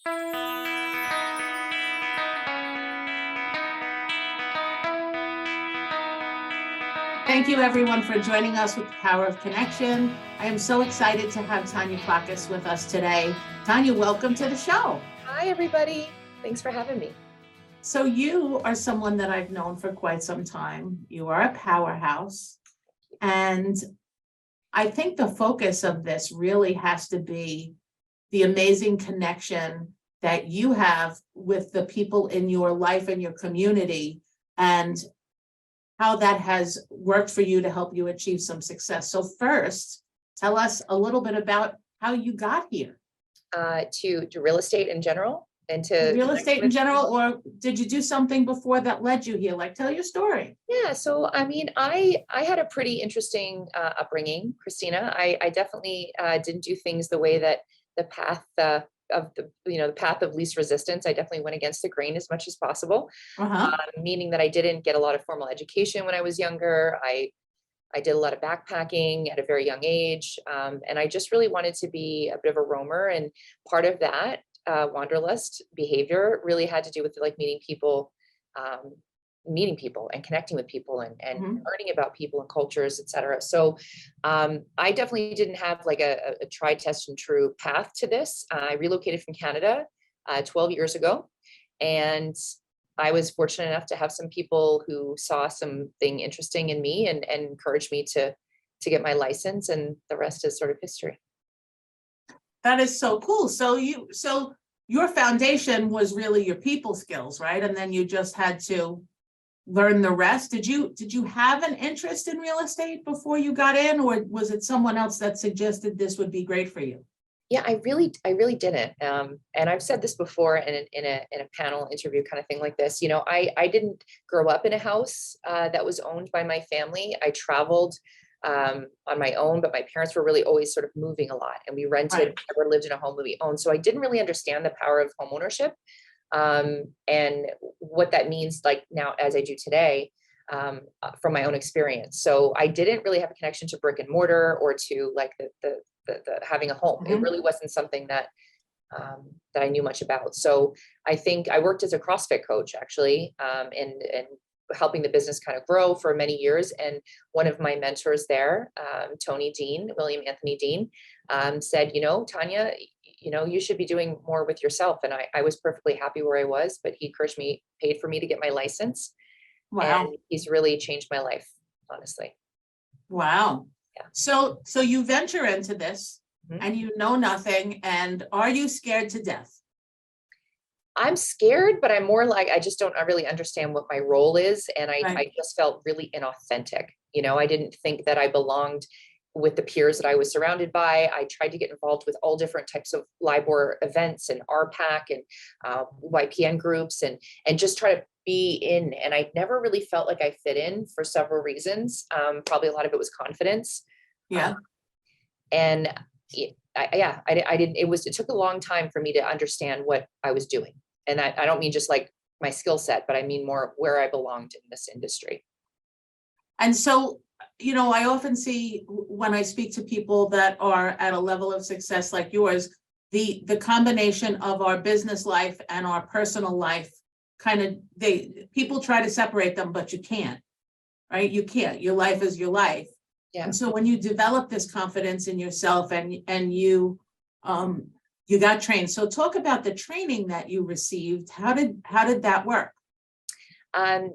Thank you, everyone, for joining us with the Power of Connection. I am so excited to have Tanya Plackis with us today. Tanya, welcome to the show. Hi, everybody. Thanks for having me. So you are someone that I've known for quite some time. You are a powerhouse. And I think the focus of this really has to be the amazing connection that you have with the people in your life and your community, and how that has worked for you to help you achieve some success. So first, tell us a little bit about how you got here. To real estate in general, and to real estate in general, or did you do something before that led you here? Like, tell your story. Yeah, so I mean, I had a pretty interesting upbringing, Christina. I definitely didn't do things the way that the path of the path of least resistance. I definitely went against the grain as much as possible, meaning that I didn't get a lot of formal education when I was younger. I did a lot of backpacking at a very young age, and I just really wanted to be a bit of a roamer. And part of that wanderlust behavior really had to do with like meeting people and connecting with people and learning about people and cultures, etc. So I definitely didn't have like a try, test, and true path to this. I relocated from Canada 12 years ago, and I was fortunate enough to have some people who saw something interesting in me and encouraged me to get my license, and the rest is sort of history. That is so cool. So your foundation was really your people skills, right? And then you just had to learn the rest. Did you have an interest in real estate before you got in, or was it someone else that suggested this would be great for you? Yeah, I really didn't. And I've said this before in a panel interview kind of thing like this. You know, I didn't grow up in a house that was owned by my family. I traveled on my own, but my parents were really always sort of moving a lot, and we rented, Right. never lived in a home that we owned. So I didn't really understand the power of home ownership and what that means, like now as I do today, from my own experience. So I didn't really have a connection to brick and mortar or to like the having a home. It really wasn't something that I knew much about. So I think I worked as a CrossFit coach actually, and helping the business kind of grow for many years. And one of my mentors there, William Anthony Dean, said, you know, Tanya, you know, you should be doing more with yourself. And I was perfectly happy where I was, but he encouraged me, paid for me to get my license. Wow. And he's really changed my life, honestly. Wow. Yeah. So you venture into this and you know nothing. And are you scared to death? I'm scared, but I'm more like, I don't really understand what my role is. And I just felt really inauthentic. You know, I didn't think that I belonged with the peers that I was surrounded by. I tried to get involved with all different types of LIBOR events and RPAC and YPN groups and just try to be in. And I never really felt like I fit in for several reasons. Probably a lot of it was confidence. Yeah. And I didn't, it took a long time for me to understand what I was doing. And I don't mean just like my skill set, but I mean more where I belonged in this industry. And so, you know, I often see when I speak to people that are at a level of success like yours, the combination of our business life and our personal life people try to separate them, but you can't, right? You can't. Your life is your life. Yeah. And so when you develop this confidence in yourself and you got trained. So talk about the training that you received. How did that work?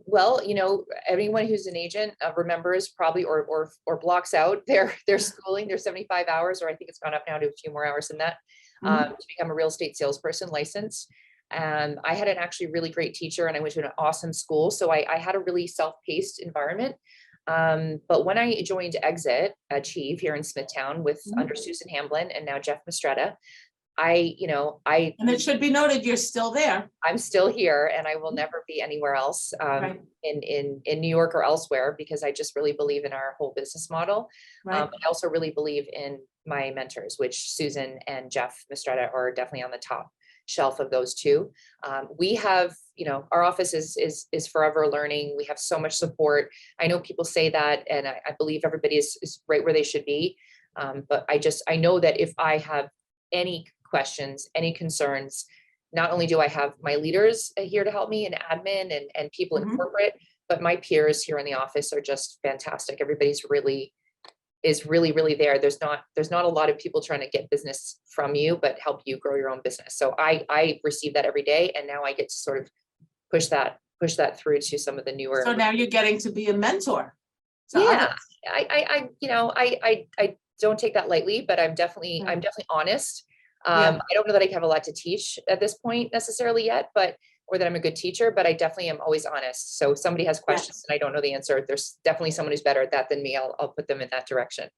Well, you know, anyone who's an agent remembers probably or blocks out their schooling, their 75 hours, or I think it's gone up now to a few more hours than that, to become a real estate salesperson license. And I had an actually really great teacher, and I went to an awesome school. So I had a really self-paced environment. But when I joined Achieve here in Smithtown with under Susan Hamblin and now Jeff Mistretta, and it should be noted, you're still there. I'm still here, and I will never be anywhere else in New York or elsewhere, because I just really believe in our whole business model. I also really believe in my mentors, which Susan and Jeff Mistretta are definitely on the top shelf of those two. We have, our office is forever learning. We have so much support. I know people say that, and I believe everybody is right where they should be. But I know that if I have any questions, any concerns, not only do I have my leaders here to help me and admin and people in Mhm. corporate, but my peers here in the office are just fantastic. Everybody's really really there. There's not a lot of people trying to get business from you, but help you grow your own business. So I receive that every day. And now I get to sort of push that through to some of the newer. So now you're getting to be a mentor to Yeah, others. I don't take that lightly, but I'm definitely honest. Yeah. I don't know that I have a lot to teach at this point necessarily yet, or that I'm a good teacher, but I definitely am always honest. So if somebody has questions and I don't know the answer, there's definitely someone who's better at that than me. I'll put them in that direction.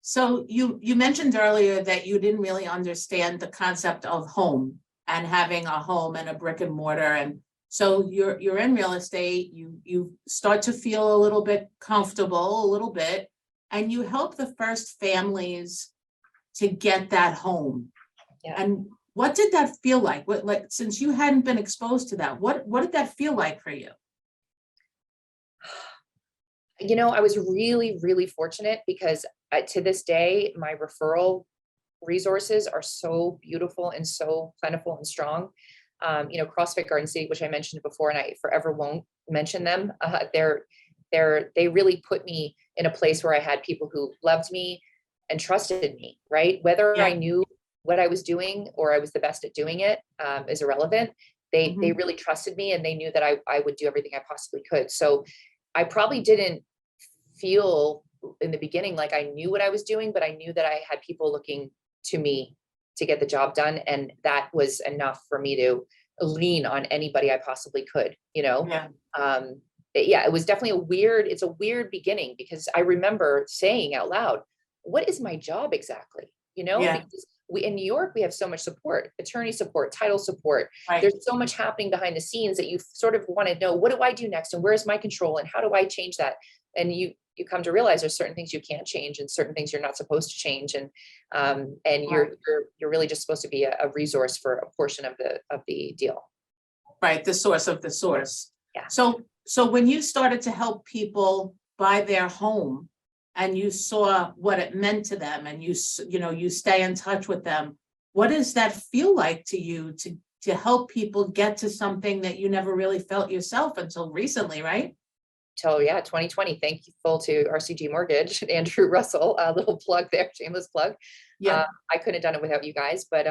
So you mentioned earlier that you didn't really understand the concept of home and having a home and a brick and mortar. And so you're in real estate, you start to feel a little bit comfortable, a little bit, and you help the first families to get that home. Yeah. And what did that feel like? What, like, since you hadn't been exposed to that, what did that feel like for you? I was really fortunate because to this day, my referral resources are so beautiful and so plentiful and strong. CrossFit Garden City, which I mentioned before, and I forever won't mention them. They really put me in a place where I had people who loved me and trusted me, right? Whether I knew what I was doing or I was the best at doing it is irrelevant. They really trusted me, and they knew that I would do everything I possibly could. So I probably didn't feel in the beginning like I knew what I was doing, but I knew that I had people looking to me to get the job done. And that was enough for me to lean on anybody I possibly could, it was definitely it's a weird beginning, because I remember saying out loud, what is my job exactly? Because in New York, we have so much support, attorney support, title support. Right. There's so much happening behind the scenes that you sort of want to know, what do I do next? And where's my control? And how do I change that? And you come to realize there's certain things you can't change and certain things you're not supposed to change. And you're really just supposed to be a resource for a portion of the deal. Right. The source of the source. Yeah. So when you started to help people buy their home and you saw what it meant to them, and you stay in touch with them, what does that feel like to you to help people get to something that you never really felt yourself until recently, right? Till 2020. Thankful to RCG Mortgage, Andrew Russell, a little plug there, shameless plug. Yeah. I couldn't have done it without you guys, but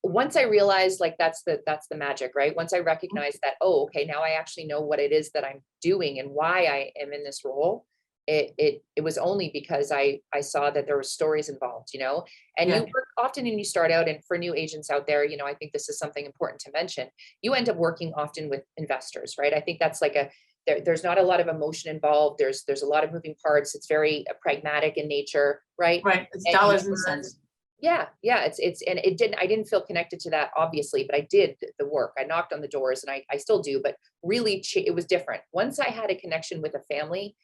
once I realized, like, that's the magic, right? Once I recognized that, oh, okay, now I actually know what it is that I'm doing and why I am in this role. It was only because I saw that there were stories involved, and you work often, and you start out, and for new agents out there, I think this is something important to mention. You end up working often with investors, right? I think that's like there's not a lot of emotion involved. There's a lot of moving parts. It's very pragmatic in nature, right? Right. It's dollars and cents. Yeah. I didn't feel connected to that, obviously, but I did the work. I knocked on the doors, and I still do, but really it was different. Once I had a connection with a family,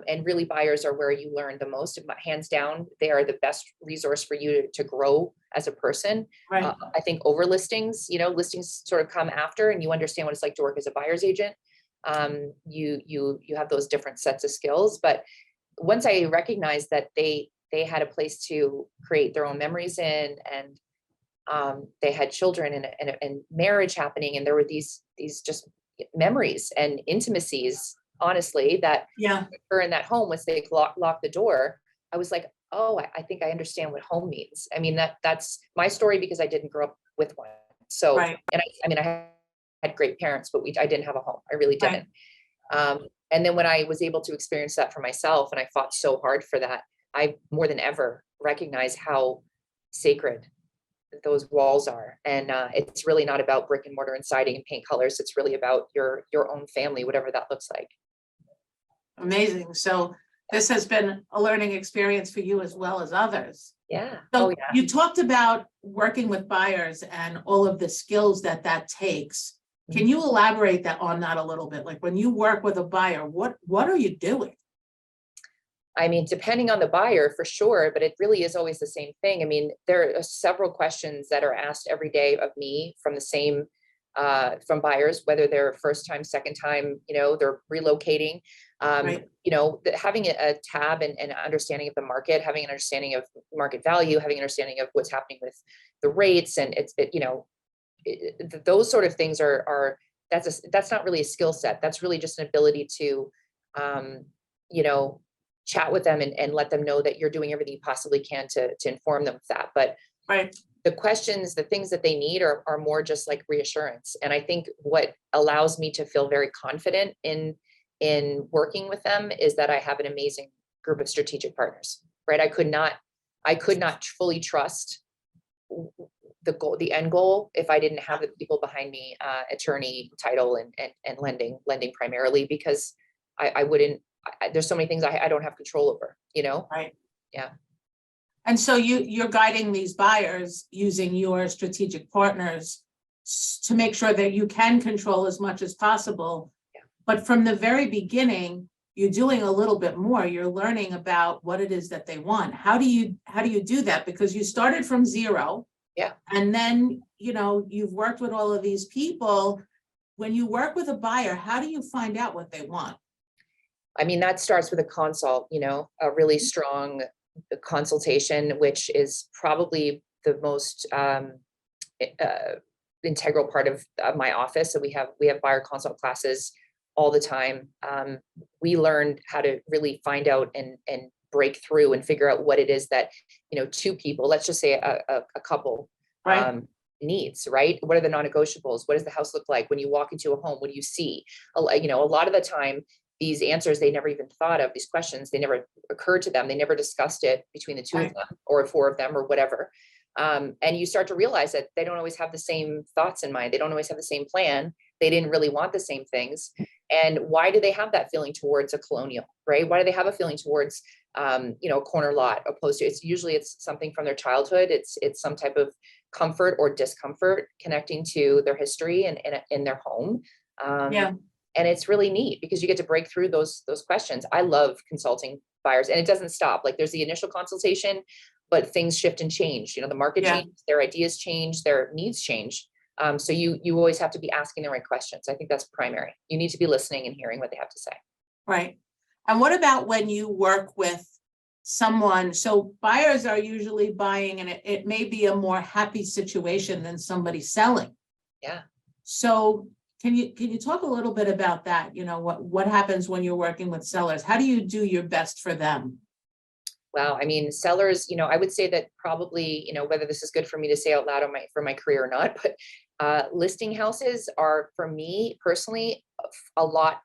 and really buyers are where you learn the most. Hands down, they are the best resource for you to grow as a person. Right. I think over listings, listings sort of come after, and you understand what it's like to work as a buyer's agent. You have those different sets of skills, but once I recognized that they had a place to create their own memories in, and they had children and marriage happening, and there were these just memories and intimacies, honestly, that occur in that home once they lock the door. I was like, oh, I think I understand what home means. I mean, that's my story, because I didn't grow up with one. So, and I had great parents, but I didn't have a home. I really didn't. And then when I was able to experience that for myself, and I fought so hard for that, I more than ever recognize how sacred those walls are. And it's really not about brick and mortar and siding and paint colors. It's really about your own family, whatever that looks like. Amazing. So this has been a learning experience for you as well as others. Yeah. So you talked about working with buyers and all of the skills that takes. Can you elaborate on that a little bit? Like, when you work with a buyer, what are you doing? I mean, depending on the buyer, for sure, but it really is always the same thing. I mean, there are several questions that are asked every day of me from the same from buyers, whether they're first time, second time, they're relocating. Right. Having a tab and an understanding of the market, having an understanding of market value, having an understanding of what's happening with the rates, and those sort of things that's not really a skill set. That's really just an ability to, chat with them and let them know that you're doing everything you possibly can to inform them of that. But Right. the questions, the things that they need are more just like reassurance. And I think what allows me to feel very confident in working with them is that I have an amazing group of strategic partners, right? I could not fully trust the end goal if I didn't have the people behind me, attorney, title, and lending primarily, because there's so many things I don't have control over, Right. Yeah. And so you're guiding these buyers using your strategic partners to make sure that you can control as much as possible. Yeah. But from the very beginning, you're doing a little bit more. You're learning about what it is that they want. How do you do that? Because you started from zero. Yeah. And then, you've worked with all of these people. When you work with a buyer, how do you find out what they want? I mean, that starts with a consult, a really strong consultation, which is probably the most integral part of my office. So we have buyer consult classes all the time. We learned how to really find out and break through and figure out what it is that, two people, let's just say a couple, Right. needs, right? What are the non-negotiables? What does the house look like when you walk into a home? What do you see? A lot of the time, these answers they never even thought of, these questions, they never occurred to them. They never discussed it between the two of them or four of them or whatever. And you start to realize that they don't always have the same thoughts in mind. They don't always have the same plan. They didn't really want the same things. And why do they have that feeling towards a colonial, right? Why do they have a feeling towards, a corner lot opposed to, it's something from their childhood. It's some type of comfort or discomfort connecting to their history and in their home. Yeah. And it's really neat because you get to break through those questions. I love consulting buyers, and it doesn't stop. Like there's the initial consultation, but things shift and change. The market changes, their ideas change, their needs change. So you always have to be asking the right questions. I think that's primary. You need to be listening and hearing what they have to say. Right. And what about when you work with someone? So buyers are usually buying, and it may be a more happy situation than somebody selling. Yeah. So can you talk a little bit about that? What happens when you're working with sellers? How do you do your best for them? Wow. I mean, sellers, I would say that probably, whether this is good for me to say out loud for my career or not, but listing houses are, for me personally, a lot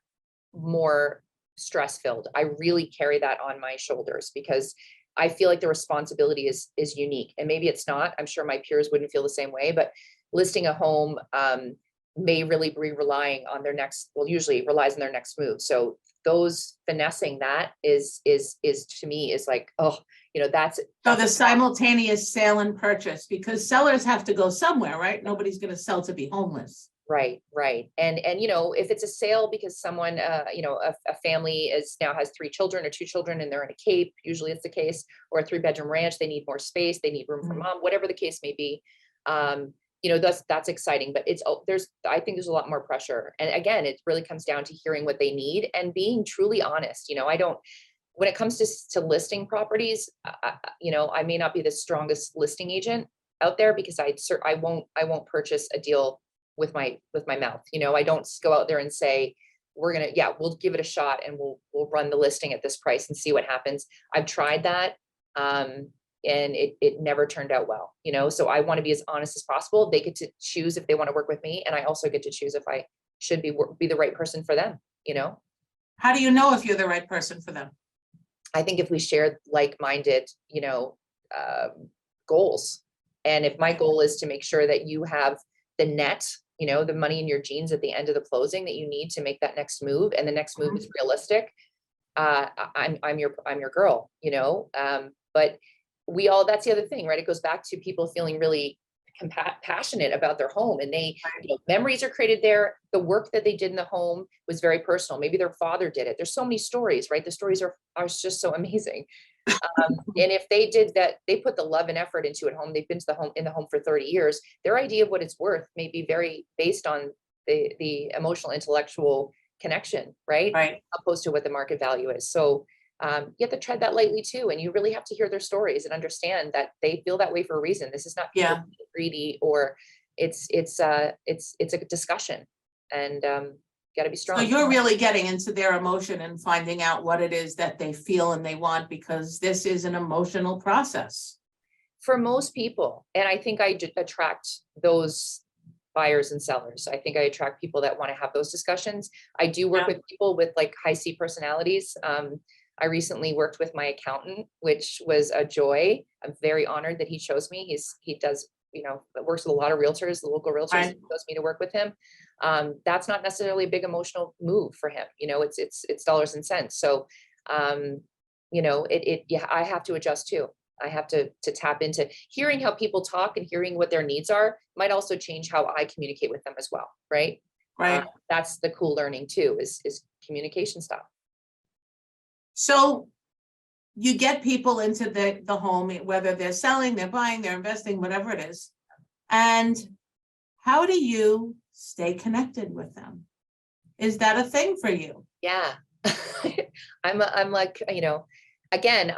more stress filled. I really carry that on my shoulders because I feel like the responsibility is unique, and maybe it's not. I'm sure my peers wouldn't feel the same way, but listing a home, may really be relying on usually relies on their next move. So those finessing that is to me is like, that's the simultaneous sale and purchase, because sellers have to go somewhere, right? Nobody's going to sell to be homeless. Right. And if it's a sale because someone, a family now has 3 children or 2 children and they're in a Cape, usually it's the case, or a 3-bedroom ranch, they need more space, they need room for mom, whatever the case may be. That's exciting, but I think there's a lot more pressure. And again, it really comes down to hearing what they need and being truly honest. When it comes to listing properties, I may not be the strongest listing agent out there because I won't purchase a deal with my mouth. I don't go out there and say, we'll give it a shot and we'll run the listing at this price and see what happens. I've tried that. And it never turned out well, so I want to be as honest as possible. They get to choose if they want to work with me, and I also get to choose if I should be the right person for them. How do you know if you're the right person for them? I think if we share like-minded, goals, and if my goal is to make sure that you have the net, the money in your jeans at the end of the closing that you need to make that next move, and the next move is realistic, I'm your girl, but that's the other thing, right? It goes back to people feeling really passionate about their home, and memories are created there. The work that they did in the home was very personal. Maybe their father did it. There's so many stories, right? The stories are just so amazing. And if they did that, they put the love and effort into it home, they've been to the home in the home for 30 years, their idea of what it's worth may be very based on the emotional, intellectual connection, right? Right. Opposed to what the market value is. So you have to tread that lightly too. And you really have to hear their stories and understand that they feel that way for a reason. This is not people being greedy, or it's a discussion, and got to be strong. So you're really getting into their emotion and finding out what it is that they feel and they want, because this is an emotional process. For most people. And I think I attract those buyers and sellers. I think I attract people that want to have those discussions. I do work with people with like high C personalities. I recently worked with my accountant, which was a joy. I'm very honored that he chose me. He does, works with a lot of realtors, the local realtors. He chose me to work with him. That's not necessarily a big emotional move for him. It's dollars and cents. So, I have to adjust too. I have to tap into hearing how people talk and hearing what their needs are might also change how I communicate with them as well. Right. Right. That's the cool learning too, is communication stuff. So you get people into the home, whether they're selling, they're buying, they're investing, whatever it is. And how do you stay connected with them? Is that a thing for you? Yeah. I'm like, again,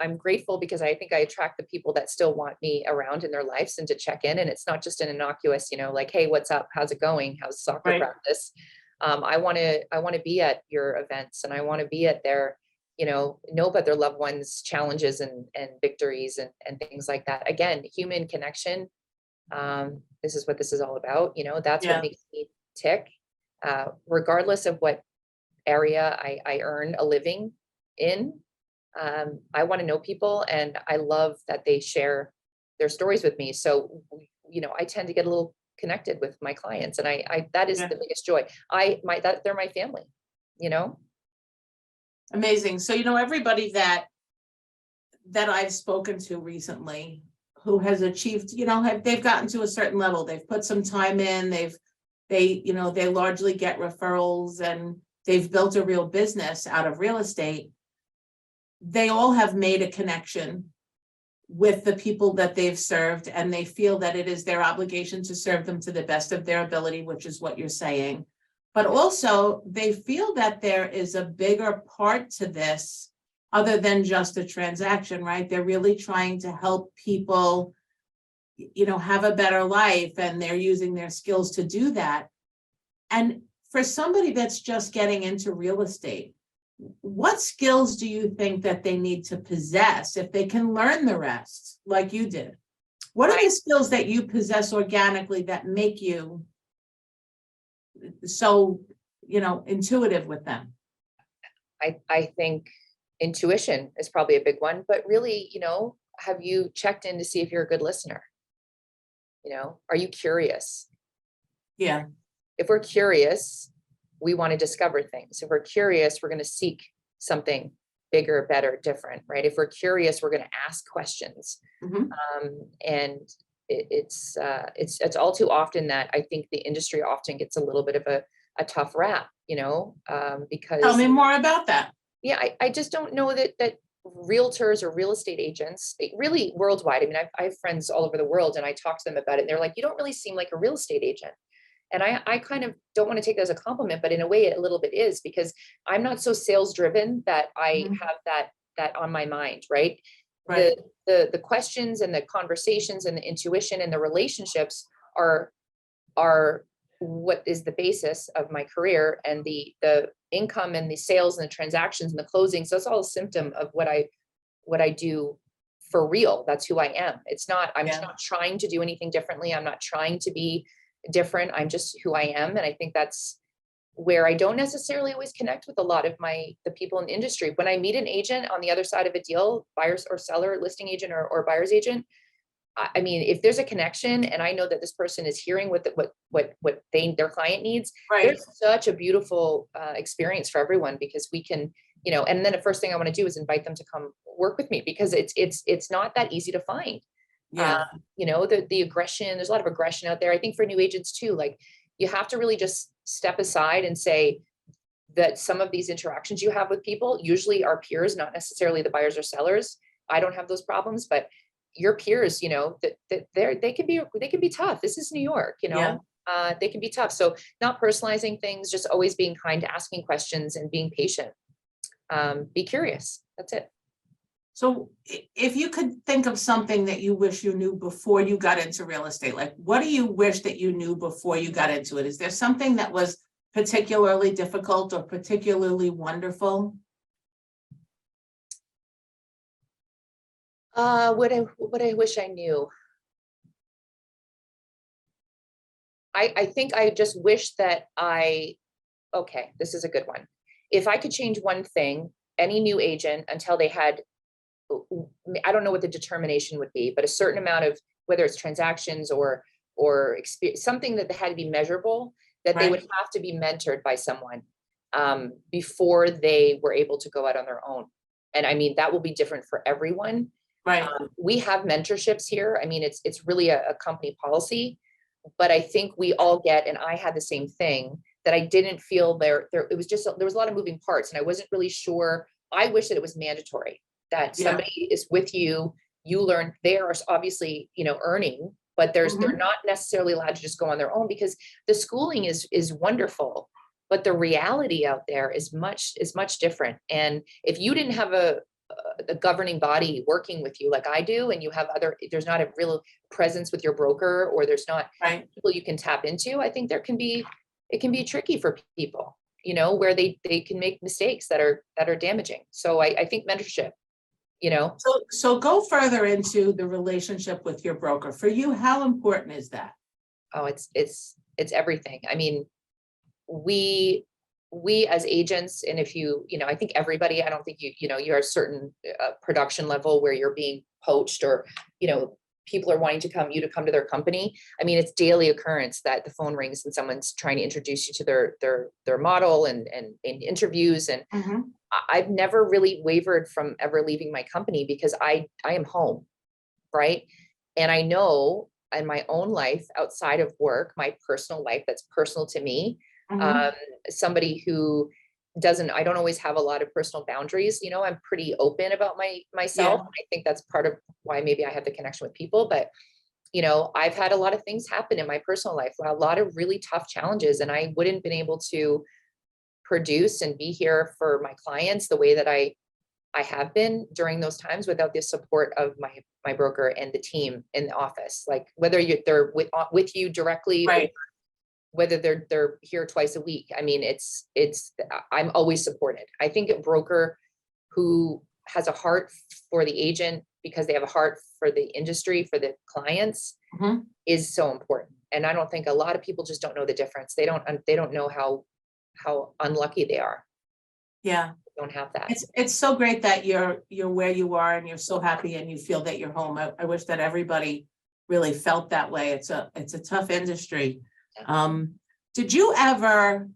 I'm grateful because I think I attract the people that still want me around in their lives and to check in. And it's not just an innocuous, like, hey, what's up? How's it going? How's soccer practice? I want to be at your events, and I want to be at their, know about their loved ones' challenges and victories and things like that. Again, human connection. This is what this is all about. That's what makes me tick. Regardless of what area I earn a living in, I want to know people, and I love that they share their stories with me. So, I tend to get a little connected with my clients, and I that is the biggest joy. They're my family, Amazing. So, everybody that I've spoken to recently who has achieved, they've gotten to a certain level, they've put some time in, they largely get referrals, and they've built a real business out of real estate. They all have made a connection with the people that they've served, and they feel that it is their obligation to serve them to the best of their ability, which is what you're saying. But also they feel that there is a bigger part to this other than just a transaction, right? They're really trying to help people, have a better life, and they're using their skills to do that. And for somebody that's just getting into real estate, what skills do you think that they need to possess if they can learn the rest like you did? What are the skills that you possess organically that make you so, intuitive with them? I think intuition is probably a big one, but really, have you checked in to see if you're a good listener? Are you curious? Yeah. If we're curious, we want to discover things. If we're curious, we're going to seek something bigger, better, different, right? If we're curious, we're going to ask questions. And it's all too often that I think the industry often gets a little bit of a tough rap, because. Tell me more about that. Yeah, I just don't know that realtors or real estate agents, really worldwide. I mean, I have friends all over the world, and I talk to them about it, and they're like, you don't really seem like a real estate agent. And I kind of don't want to take that as a compliment, but in a way it a little bit is, because I'm not so sales driven that I have that on my mind, right? The questions and the conversations and the intuition and the relationships are what is the basis of my career, and the income and the sales and the transactions and the closings. So it's all a symptom of what I do for real. That's who I am. It's not, I'm not trying to do anything differently. I'm not trying to be different. I'm just who I am. And I think that's where I don't necessarily always connect with a lot of the people in the industry. When I meat an agent on the other side of a deal, buyers or seller, listing agent or buyer's agent, I mean, if there's a connection and I know that this person is hearing what their client needs, there's such a beautiful experience for everyone, because we can, and then the first thing I want to do is invite them to come work with me, because it's not that easy to find. The aggression, there's a lot of aggression out there. I think for new agents too, like, you have to really just step aside and say, that some of these interactions you have with people usually are peers, not necessarily the buyers or sellers. I don't have those problems, but your peers, that they can be tough. This is New York, Yeah. they can be tough. So not personalizing things, just always being kind, asking questions and being patient. Be curious. That's it. So if you could think of something that you wish you knew before you got into real estate, like what do you wish that you knew before you got into it? Is there something that was particularly difficult or particularly wonderful? What I wish I knew. I think I just wish that okay, this is a good one. If I could change one thing, any new agent, until they had, I don't know what the determination would be, but a certain amount of, whether it's transactions or experience, something that had to be measurable, that they would have to be mentored by someone before they were able to go out on their own. And I mean, that will be different for everyone. Right. We have mentorships here. I mean, it's really a company policy, but I think we all get, and I had the same thing, that I didn't feel it was just, there was a lot of moving parts and I wasn't really sure. I wish that it was mandatory, that somebody is with you, you learn. They are obviously, earning, but they're not necessarily allowed to just go on their own, because the schooling is wonderful, but the reality out there is much different. And if you didn't have a governing body working with you like I do, and you have there's not a real presence with your broker, or there's not people you can tap into, I think it can be tricky for people, where they can make mistakes that are damaging. So I think mentorship, So go further into the relationship with your broker. For you, how important is that? Oh, it's everything. I mean, we as agents, and if I think everybody, I don't think you're a certain production level where you're being poached, or, people are wanting to come to their company. I mean, it's daily occurrence that the phone rings and someone's trying to introduce you to their model and interviews. And I've never really wavered from ever leaving my company, because I am home. Right. And I know in my own life outside of work, my personal life that's personal to me, somebody who I don't always have a lot of personal boundaries. I'm pretty open about myself. I think that's part of why maybe I have the connection with people, but I've had a lot of things happen in my personal life, a lot of really tough challenges, and I wouldn't have been able to produce and be here for my clients the way that I have been during those times without the support of my broker and the team in the office. Like whether they're with you directly, or whether they're here twice a week. I mean, I'm always supported. I think a broker who has a heart for the agent, because they have a heart for the industry, for the clients, is so important. And I don't think a lot of people just don't know the difference. They don't know how unlucky they are. Yeah. Don't have that. It's so great that you're where you are and you're so happy and you feel that you're home. I wish that everybody really felt that way. It's a tough industry. Were you ever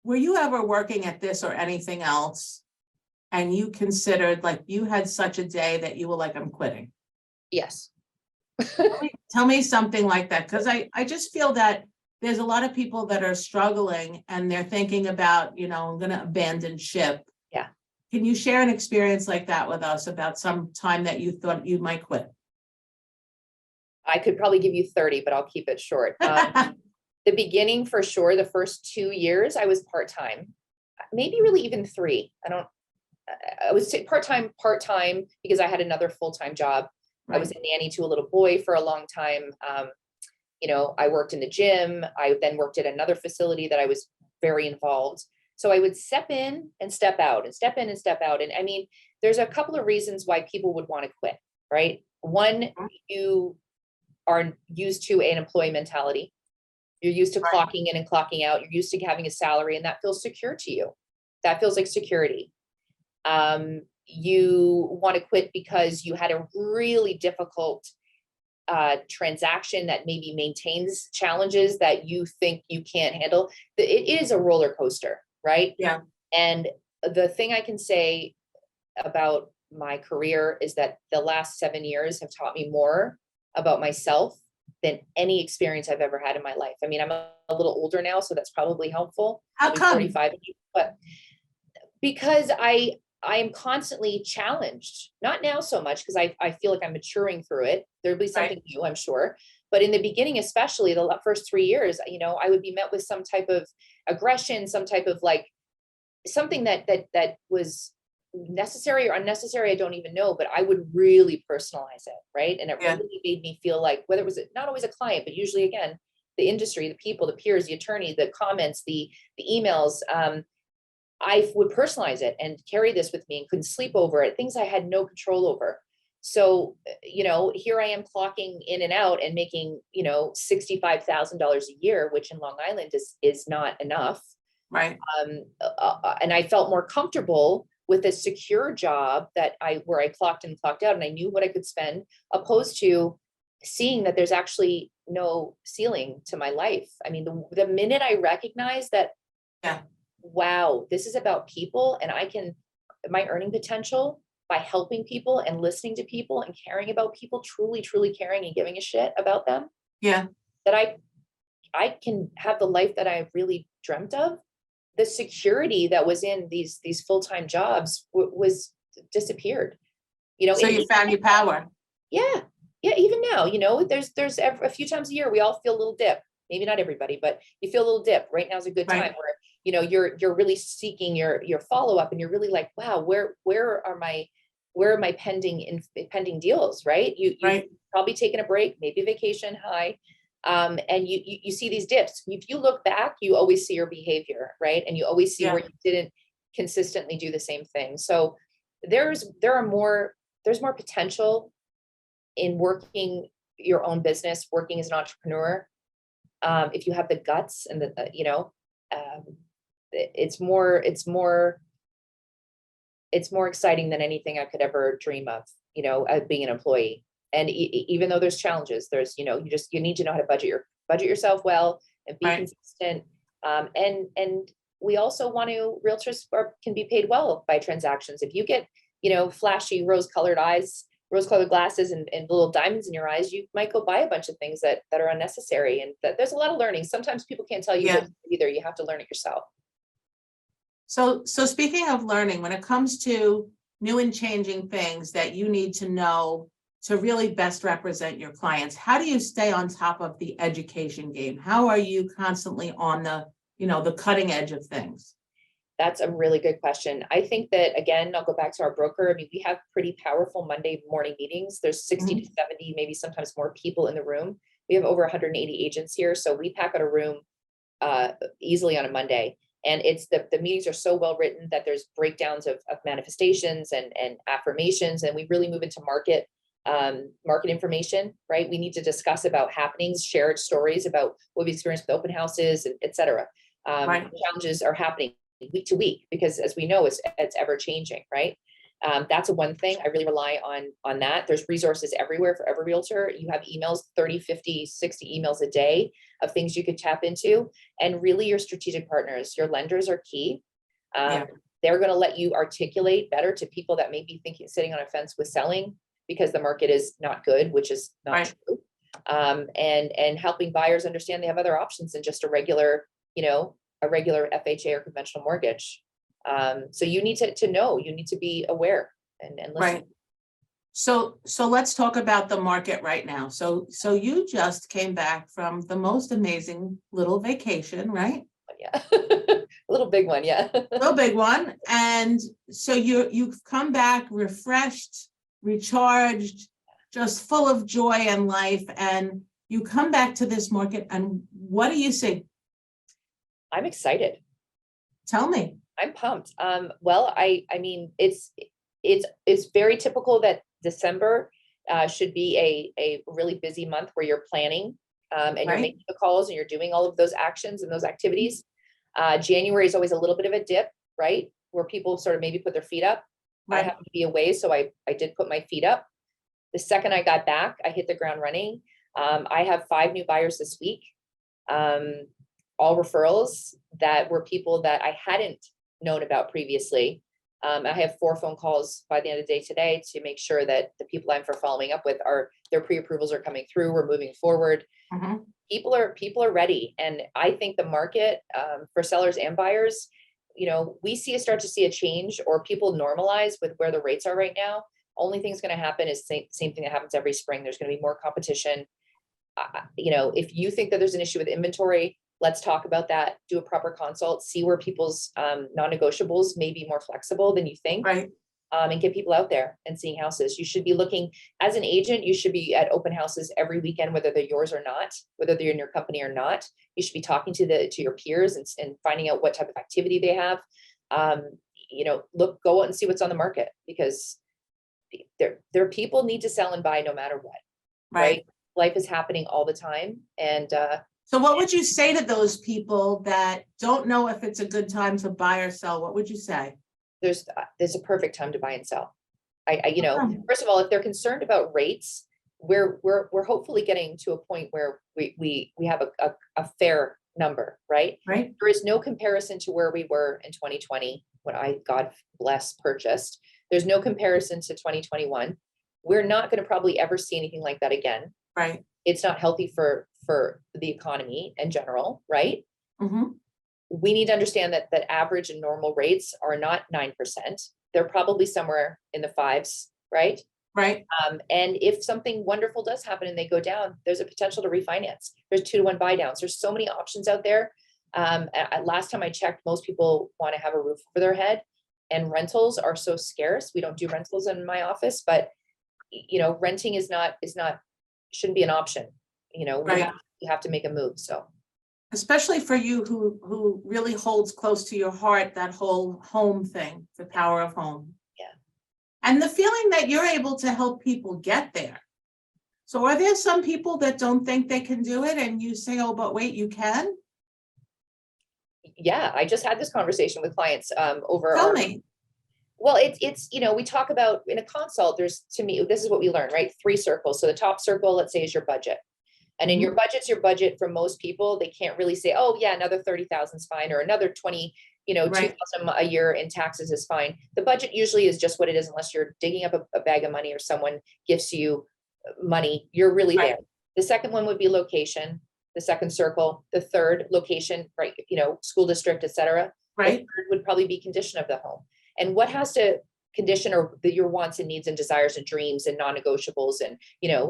working at this or anything else, and you considered, like, you had such a day that you were like, I'm quitting? Yes. Tell me something like that, because I just feel that there's a lot of people that are struggling and they're thinking about, I'm going to abandon ship. Yeah. Can you share an experience like that with us, about some time that you thought you might quit? I could probably give you 30, but I'll keep it short. The beginning, for sure, the first 2 years, I was part-time, maybe really even 3. I was part-time because I had another full-time job. I was a nanny to a little boy for a long time. I worked in the gym. I then worked at another facility that I was very involved. So I would step in and step out and step in and step out. And I mean, there's a couple of reasons why people would want to quit, right? One, you are used to an employee mentality. You're used to clocking in and clocking out. You're used to having a salary, and that feels secure to you. That feels like security. You want to quit because you had a really difficult transaction that maybe maintains challenges that you think you can't handle. It is a roller coaster, right? Yeah. And the thing I can say about my career is that the last 7 years have taught me more about myself than any experience I've ever had in my life. I mean, I'm a little older now, so that's probably helpful. How I'll be come? 45, but because I am constantly challenged, not now so much because I feel like I'm maturing through it. There'll be something new, I'm sure. But in the beginning, especially the first 3 years, you know, I would be met with some type of aggression, some type of like something that was necessary or unnecessary, I don't even know, but I would really personalize it, right? And it really made me feel like, whether it was not always a client, but usually again, the industry, the people, the peers, the attorney, the comments, the emails, I would personalize it and carry this with me and couldn't sleep over it, things I had no control over. So, you know, here I am clocking in and out and making, you know, $65,000 a year, which in Long Island is not enough. Right. And I felt more comfortable with a secure job where I clocked in and clocked out and I knew what I could spend, opposed to seeing that there's actually no ceiling to my life. I mean, the minute I recognized that, wow, this is about people and my earning potential by helping people and listening to people and caring about people, truly, truly caring and giving a shit about them. Yeah. That I can have the life that I really dreamt of. The security that was in these full-time jobs was disappeared. You know, so you found your power. Yeah. Even now, you know, there's a few times a year we all feel a little dip. Maybe not everybody, but you feel a little dip. Right now is a good time where, you know, you're really seeking your follow-up and you're really like, wow, where are my pending deals, right? You've probably taken a break, maybe vacation, and you see these dips. If you look back, you always see your behavior, right? And you always see where you didn't consistently do the same thing. So there's more potential in working your own business, working as an entrepreneur. If you have the guts and it's more exciting than anything I could ever dream of, you know, being an employee. And even though there's challenges, there's, you know, you need to know how to budget yourself well and be consistent. And we also realtors can be paid well by transactions. If you get, you know, flashy rose-colored glasses and little diamonds in your eyes, you might go buy a bunch of things that are unnecessary. And that there's a lot of learning. Sometimes people can't tell you either. You have to learn it yourself. So speaking of learning, when it comes to new and changing things that you need to know to really best represent your clients, how do you stay on top of the education game? How are you constantly on the cutting edge of things? That's a really good question. I think that, again, I'll go back to our broker. I mean, we have pretty powerful Monday morning meetings. There's 60 to 70, maybe sometimes more people in the room. We have over 180 agents here. So we pack out a room easily on a Monday. And it's the meetings are so well written that there's breakdowns of manifestations and affirmations. And we really move into market information, right? We need to discuss about happenings, shared stories about what we experienced with open houses, and et cetera. Challenges are happening week to week because, as we know, it's ever changing, right? That's one thing I really rely on that. There's resources everywhere for every realtor. You have emails, 30, 50, 60 emails a day of things you could tap into. And really your strategic partners, your lenders are key. They're going to let you articulate better to people that may be sitting on a fence with selling because the market is not good, which is not true. And helping buyers understand they have other options than just a regular FHA or conventional mortgage. So you need to know, you need to be aware and listen. So let's talk about the market right now. So you just came back from the most amazing little vacation, right? Yeah, a little big one. Yeah. Little big one. And so you've come back refreshed, recharged, just full of joy and life. And you come back to this market and what do you see? I'm excited. Tell me. I'm pumped. Well, I mean, it's very typical that December should be a really busy month where you're planning and you're making the calls and you're doing all of those actions and those activities. January is always a little bit of a dip, right? Where people sort of maybe put their feet up. I happen to be away, so I did put my feet up. The second I got back, I hit the ground running. I have 5 new buyers this week. All referrals that were people that I hadn't known about previously. I have 4 phone calls by the end of the day today to make sure that the people I'm for following up with their pre-approvals are coming through. We're moving forward. Mhm. People are ready. And I think the market for sellers and buyers, we start to see a change, or people normalize with where the rates are right now. Only thing's going to happen is same thing that happens every spring. There's going to be more competition. If you think that there's an issue with inventory, let's talk about that. Do a proper consult, see where people's non-negotiables may be more flexible than you think. Right. And get people out there and seeing houses. You should be looking, as an agent, you should be at open houses every weekend, whether they're yours or not, whether they're in your company or not. You should be talking to your peers and finding out what type of activity they have. Go out and see what's on the market, because their people need to sell and buy no matter what. Right? Life is happening all the time. And so what would you say to those people that don't know if it's a good time to buy or sell? What would you say? There's a perfect time to buy and sell. First of all, if they're concerned about rates, we're hopefully getting to a point where we have a fair number, right? Right. There is no comparison to where we were in 2020 when God bless, purchased. There's no comparison to 2021. We're not going to probably ever see anything like that again. Right. It's not healthy for the economy in general, right? Mm-hmm. We need to understand that average and normal rates are not 9%. They're probably somewhere in the 5s, right? Right. And if something wonderful does happen and they go down, there's a potential to refinance. There's 2-to-1 buy downs. There's so many options out there. Last time I checked, most people want to have a roof over their head, and rentals are so scarce. We don't do rentals in my office, but renting shouldn't be an option. Right. You have to make a move. So. Especially for you who really holds close to your heart that whole home thing, the power of home. Yeah. And the feeling that you're able to help people get there. So are there some people that don't think they can do it and you say, oh, but wait, you can? Yeah, I just had this conversation with clients over. Tell me. Well, it's we talk about in a consult, to me, this is what we learn, right? 3 circles. So the top circle, let's say, is your budget. And in your budget's your budget. For most people, they can't really say, oh yeah, another 30,000 is fine, or another 20, Right. 2,000 a year in taxes is fine. The budget usually is just what it is, unless you're digging up a bag of money or someone gifts you money, you're really Right. there. The second one would be location, the second circle. The third, location, right? School district, etc. Right. The third would probably be condition of the home. And what has to condition or your wants and needs and desires and dreams and non-negotiables, and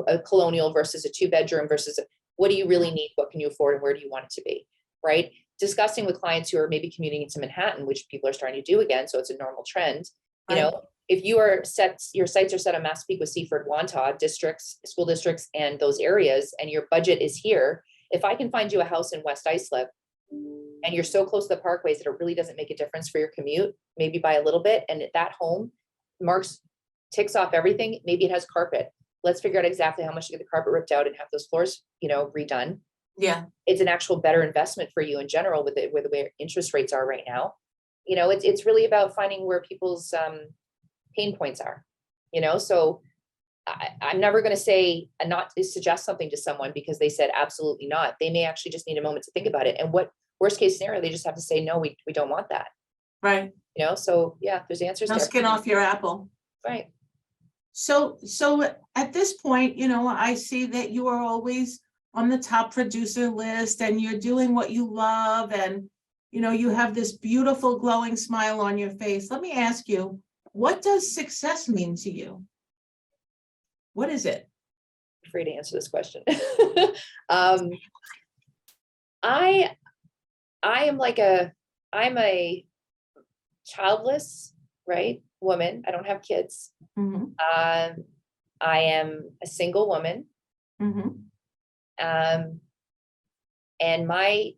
a colonial versus a 2-bedroom versus what do you really need, what can you afford, and where do you want it to be, right? Discussing with clients who are maybe commuting into Manhattan, which people are starting to do again, so it's a normal trend. If your sites are set on Massapequa, Seaford, Wantagh districts, school districts, and those areas, and your budget is here, if I can find you a house in West Islip and you're so close to the parkways that it really doesn't make a difference for your commute, maybe by a little bit, and that home ticks off everything, maybe it has carpet. Let's figure out exactly how much to get the carpet ripped out and have those floors, redone. Yeah. It's an actual better investment for you in general with the way interest rates are right now. It's really about finding where people's pain points are, so I'm never going to say not to suggest something to someone because they said absolutely not. They may actually just need a moment to think about it. And what worst case scenario, they just have to say, no, we don't want that. Right. So yeah, there's answers. No skin off your apple. Right. So at this point, I see that you are always on the top producer list and you're doing what you love, and you have this beautiful glowing smile on your face. Let me ask you, what does success mean to you? What is it? I'm free to answer this question. I'm a childless, right, woman. I don't have kids. Mm-hmm. I am a single woman. Mm-hmm. And my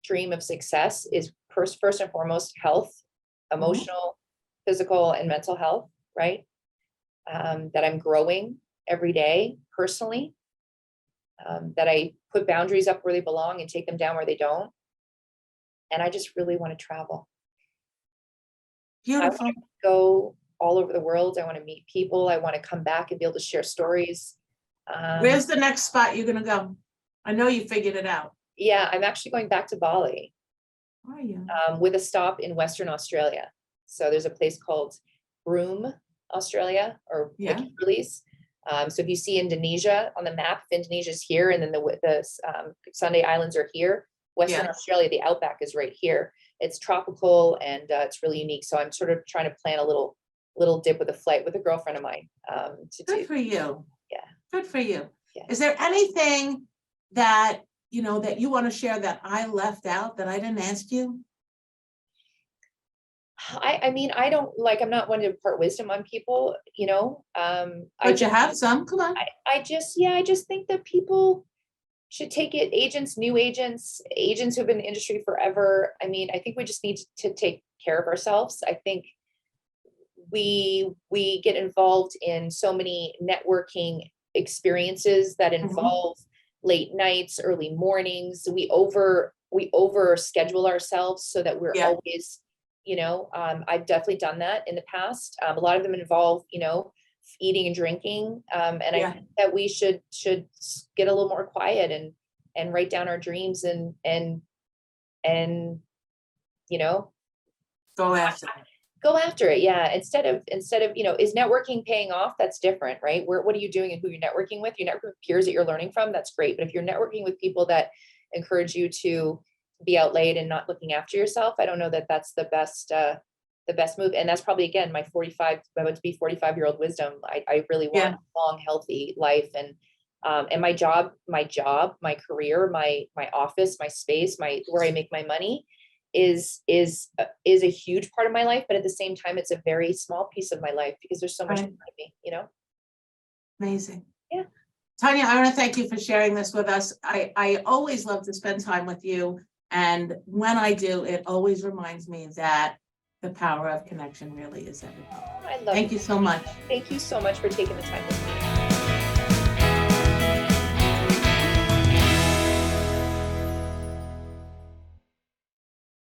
dream of success is first and foremost health, emotional, physical, and mental health, right? That I'm growing every day personally, that I put boundaries up where they belong and take them down where they don't. And I just really want to travel. Beautiful. I want to go all over the world. I want to meet people. I want to come back and be able to share stories. Where's the next spot you're going to go? I know you figured it out. Yeah, I'm actually going back to Bali. Are you? With a stop in Western Australia. So there's a place called Broome, Australia, or the Yeah. Kimberleys. So if you see Indonesia on the map, Indonesia's here, and then the Sunday Islands are here. Western Yeah. Australia, the outback is right here. It's tropical and it's really unique. So I'm sort of trying to plan a little dip with a flight with a girlfriend of mine to do. Good for you. Yeah. Good for you. Yeah. Is there anything that, you know, that you want to share that I left out that I didn't ask you? I mean, I'm not one to impart wisdom on people, you know. But you have some, come on. I just think that people should take it, agents, new agents, agents who've been in the industry forever. I mean, I think we just need to take care of ourselves. I think we get involved in so many networking experiences that involve late nights, early mornings. We over schedule ourselves so that we're Yeah. always, you know, I've definitely done that in the past. A lot of them involve, you know, eating and drinking. And Yeah. I think that we should get a little more quiet and write down our dreams and, you know, Go after it. go after it. Yeah. Instead of, you know, is networking paying off? That's different, right? What are you doing and who you're networking with? You're networking with peers that you're learning from. That's great. But if you're networking with people that encourage you to be out late and not looking after yourself, I don't know that that's the best move. And that's probably, again, my 45-year-old wisdom. I really want a long, healthy life. And my job, my career, my office, my space, where I make my money is a huge part of my life. But at the same time, it's a very small piece of my life because there's so much in front of me, you know? Amazing. Yeah. Tanya, I want to thank you for sharing this with us. I always love to spend time with you. And when I do, it always reminds me that the power of connection really is everything. I love Thank you so much. Thank you so much for taking the time with me.